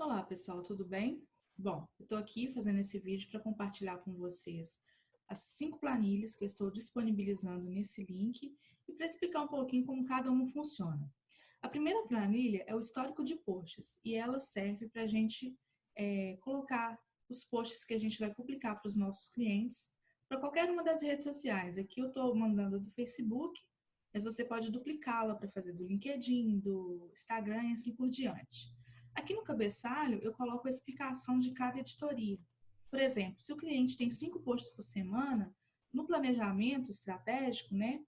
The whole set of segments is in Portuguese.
Olá, pessoal, tudo bem? Bom, eu estou aqui fazendo esse vídeo para compartilhar com vocês as 5 planilhas que eu estou disponibilizando nesse link e para explicar um pouquinho como cada uma funciona. A primeira planilha é o histórico de posts e ela serve para a gente colocar os posts que a gente vai publicar para os nossos clientes para qualquer uma das redes sociais. Aqui eu estou mandando do Facebook, mas você pode duplicá-la para fazer do LinkedIn, do Instagram e assim por diante. Aqui no cabeçalho, eu coloco a explicação de cada editoria. Por exemplo, se o cliente tem 5 posts por semana, no planejamento estratégico, né,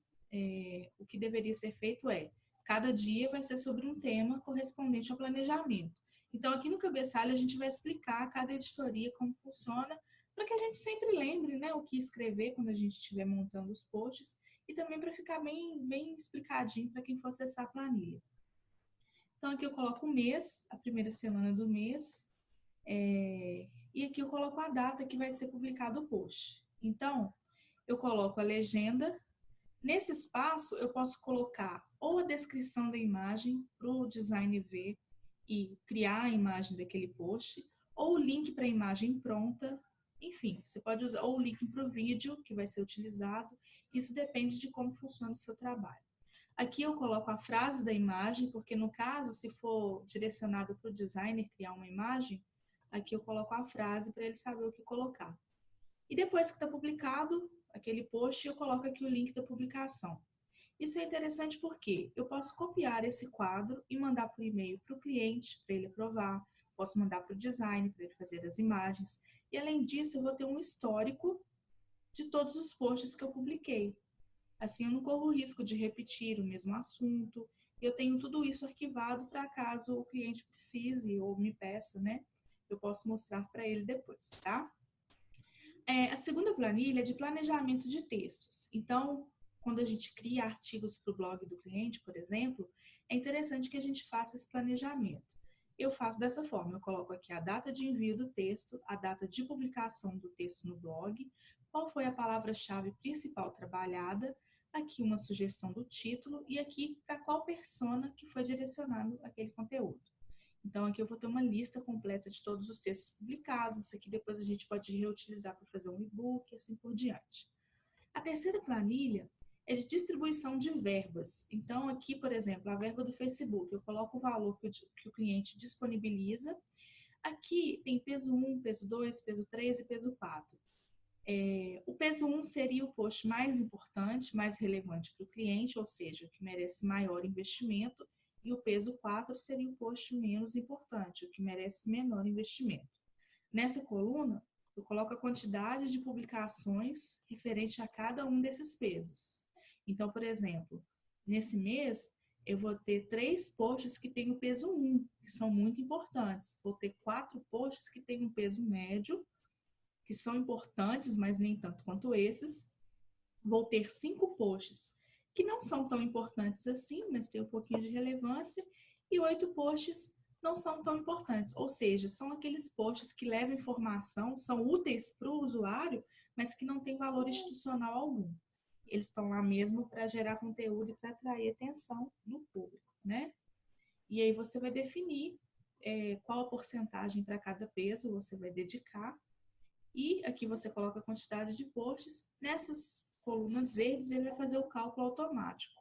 o que deveria ser feito é, cada dia vai ser sobre um tema correspondente ao planejamento. Então, aqui no cabeçalho, a gente vai explicar cada editoria como funciona, para que a gente sempre lembre, né, o que escrever quando a gente estiver montando os posts, e também para ficar bem explicadinho para quem for acessar a planilha. Então, aqui eu coloco o mês, a primeira semana do mês, e aqui eu coloco a data que vai ser publicado o post. Então, eu coloco a legenda. Nesse espaço, eu posso colocar ou a descrição da imagem para o designer ver e criar a imagem daquele post, ou o link para a imagem pronta. Enfim, você pode usar ou o link para o vídeo que vai ser utilizado. Isso depende de como funciona o seu trabalho. Aqui eu coloco a frase da imagem, porque no caso, se for direcionado para o designer criar uma imagem, aqui eu coloco a frase para ele saber o que colocar. E depois que está publicado aquele post, eu coloco aqui o link da publicação. Isso é interessante porque eu posso copiar esse quadro e mandar por e-mail para o cliente, para ele aprovar, posso mandar para o designer, para ele fazer as imagens, e além disso eu vou ter um histórico de todos os posts que eu publiquei. Assim, eu não corro o risco de repetir o mesmo assunto. Eu tenho tudo isso arquivado para caso o cliente precise ou me peça, né? Eu posso mostrar para ele depois, tá? A segunda planilha é de planejamento de textos. Então, quando a gente cria artigos para o blog do cliente, por exemplo, é interessante que a gente faça esse planejamento. Eu faço dessa forma, eu coloco aqui a data de envio do texto, a data de publicação do texto no blog, qual foi a palavra-chave principal trabalhada, aqui uma sugestão do título e aqui para qual persona que foi direcionado aquele conteúdo. Então, aqui eu vou ter uma lista completa de todos os textos publicados. Isso aqui depois a gente pode reutilizar para fazer um e-book e assim por diante. A terceira planilha é de distribuição de verbas. Então, aqui, por exemplo, a verba do Facebook, eu coloco o valor que o cliente disponibiliza. Aqui tem peso 1, peso 2, peso 3 e peso 4. O peso 1 seria o post mais importante, mais relevante para o cliente, ou seja, que merece maior investimento, e o peso 4 seria o post menos importante, o que merece menor investimento. Nessa coluna, eu coloco a quantidade de publicações referente a cada um desses pesos. Então, por exemplo, nesse mês, eu vou ter 3 posts que têm o peso 1, que são muito importantes. Vou ter 4 posts que têm um peso médio, que são importantes, mas nem tanto quanto esses. Vou ter 5 posts que não são tão importantes assim, mas têm um pouquinho de relevância, e 8 posts não são tão importantes, ou seja, são aqueles posts que levam informação, são úteis para o usuário, mas que não têm valor institucional algum. Eles estão lá mesmo para gerar conteúdo e para atrair atenção do público, né? E aí você vai definir qual a porcentagem para cada peso você vai dedicar, e aqui você coloca a quantidade de posts. Nessas colunas verdes, ele vai fazer o cálculo automático.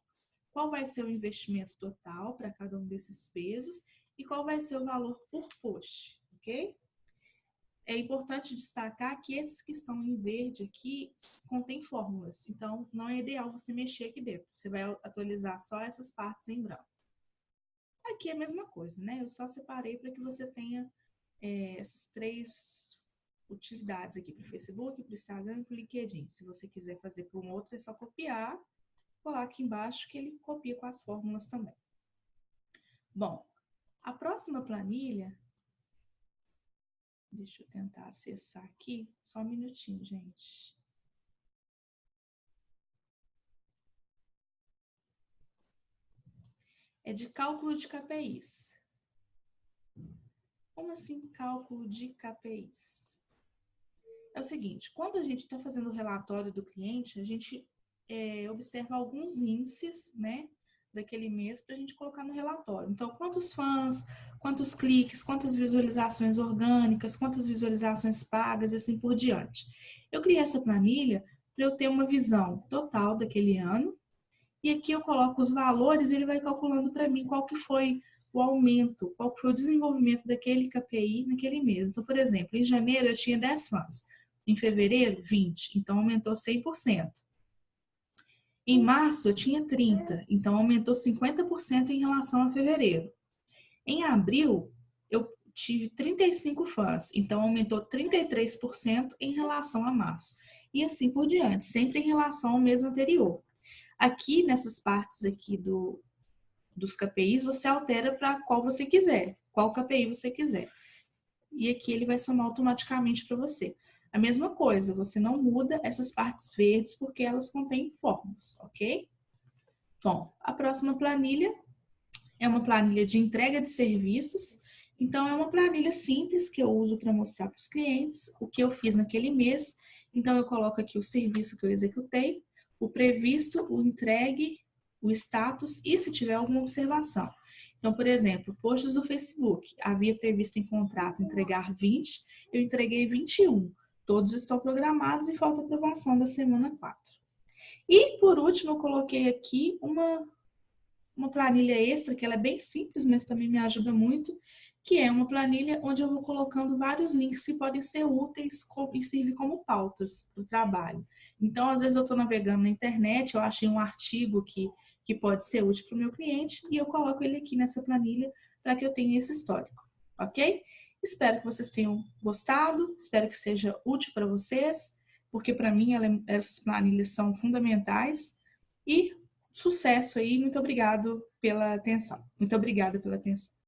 Qual vai ser o investimento total para cada um desses pesos e qual vai ser o valor por post, ok? É importante destacar que esses que estão em verde aqui contêm fórmulas, então não é ideal você mexer aqui dentro. Você vai atualizar só essas partes em branco. Aqui é a mesma coisa, né? Eu só separei para que você tenha essas 3 utilidades aqui para o Facebook, para o Instagram e para o LinkedIn. Se você quiser fazer para um outro, é só copiar, colar aqui embaixo que ele copia com as fórmulas também. Bom, a próxima planilha, deixa eu tentar acessar aqui, só um minutinho, gente. É de cálculo de KPIs. Como assim cálculo de KPIs? É o seguinte, quando a gente está fazendo o relatório do cliente, a gente observa alguns índices, né, daquele mês para a gente colocar no relatório. Então, quantos fãs, quantos cliques, quantas visualizações orgânicas, quantas visualizações pagas e assim por diante. Eu criei essa planilha para eu ter uma visão total daquele ano e aqui eu coloco os valores e ele vai calculando para mim qual que foi o aumento, qual que foi o desenvolvimento daquele KPI naquele mês. Então, por exemplo, em janeiro eu tinha 10 fãs, em fevereiro 20, então aumentou 100%. Em março eu tinha 30, então aumentou 50% em relação a fevereiro. Em abril eu tive 35 fãs, então aumentou 33% em relação a março. E assim por diante, sempre em relação ao mês anterior. Aqui nessas partes aqui dos KPIs, você altera para qual você quiser, qual KPI você quiser. E aqui ele vai somar automaticamente para você. A mesma coisa, você não muda essas partes verdes porque elas contêm formas, ok? Bom, a próxima planilha é uma planilha de entrega de serviços. Então, é uma planilha simples que eu uso para mostrar para os clientes o que eu fiz naquele mês. Então, eu coloco aqui o serviço que eu executei, o previsto, o entregue, o status e se tiver alguma observação. Então, por exemplo, posts do Facebook. Havia previsto em contrato entregar 20, eu entreguei 21. Todos estão programados e falta aprovação da semana 4. E, por último, eu coloquei aqui uma planilha extra, que ela é bem simples, mas também me ajuda muito, que é uma planilha onde eu vou colocando vários links que podem ser úteis e servir como pautas para o trabalho. Então, às vezes eu estou navegando na internet, eu achei um artigo que pode ser útil para o meu cliente e eu coloco ele aqui nessa planilha para que eu tenha esse histórico, ok? Espero que vocês tenham gostado, espero que seja útil para vocês, porque para mim essas planilhas são fundamentais e sucesso aí, muito obrigado pela atenção. Muito obrigada pela atenção.